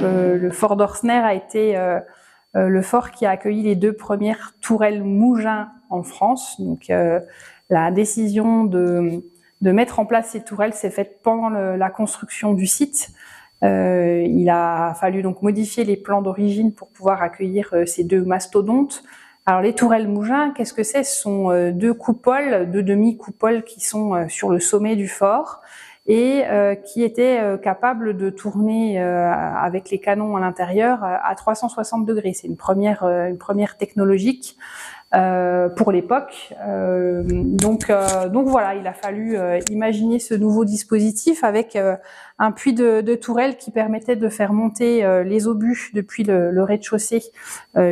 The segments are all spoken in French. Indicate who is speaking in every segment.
Speaker 1: le fort d'Orsner a été le fort qui a accueilli les 2 premières tourelles Mougins en France. Donc la décision de mettre en place ces tourelles s'est faite pendant la construction du site. Il a fallu donc modifier les plans d'origine pour pouvoir accueillir ces 2 mastodontes. Alors les tourelles Mougins, qu'est-ce que c'est? Ce sont 2 coupoles, 2 demi-coupoles qui sont sur le sommet du fort et qui étaient capables de tourner avec les canons à l'intérieur à 360 degrés. C'est une première technologique pour l'époque. Donc voilà, il a fallu imaginer ce nouveau dispositif avec un puits de tourelle qui permettait de faire monter les obus depuis le rez-de-chaussée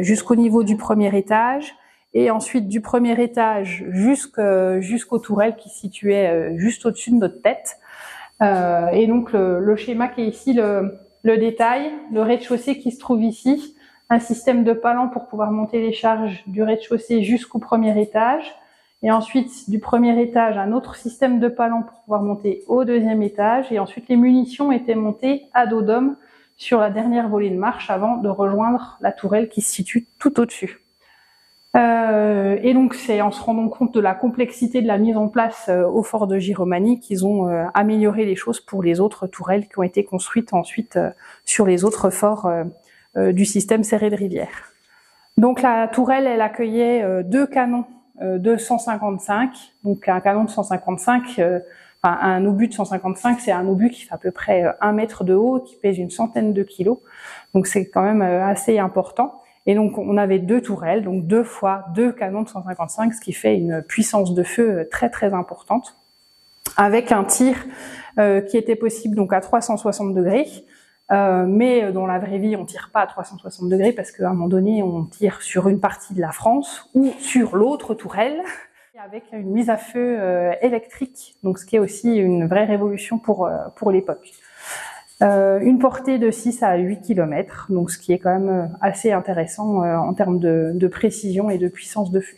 Speaker 1: jusqu'au niveau du premier étage, et ensuite du premier étage jusqu'aux tourelles qui se situaient juste au-dessus de notre tête. Et donc le schéma qui est ici le détail, le rez-de-chaussée qui se trouve ici, un système de palans pour pouvoir monter les charges du rez-de-chaussée jusqu'au premier étage, et ensuite du premier étage un autre système de palans pour pouvoir monter au 2e étage, et ensuite les munitions étaient montées à dos d'homme sur la dernière volée de marche avant de rejoindre la tourelle qui se situe tout au-dessus. Et donc c'est en se rendant compte de la complexité de la mise en place au fort de Giromagny qu'ils ont amélioré les choses pour les autres tourelles qui ont été construites ensuite sur les autres forts du système serré de rivière. Donc la tourelle, elle accueillait 2 canons de 155. Donc un canon de 155, un obus de 155, c'est un obus qui fait à peu près 1 mètre de haut, qui pèse une centaine de kilos. Donc c'est quand même assez important. Et donc on avait 2 tourelles, donc 2 fois 2 canons de 155, ce qui fait une puissance de feu très très importante, avec un tir qui était possible donc à 360 degrés. Mais dans la vraie vie, on tire pas à 360 degrés parce qu'à un moment donné, on tire sur une partie de la France ou sur l'autre tourelle, avec une mise à feu électrique, donc ce qui est aussi une vraie révolution pour l'époque. Une portée de 6 à 8 km, donc ce qui est quand même assez intéressant en termes de précision et de puissance de feu.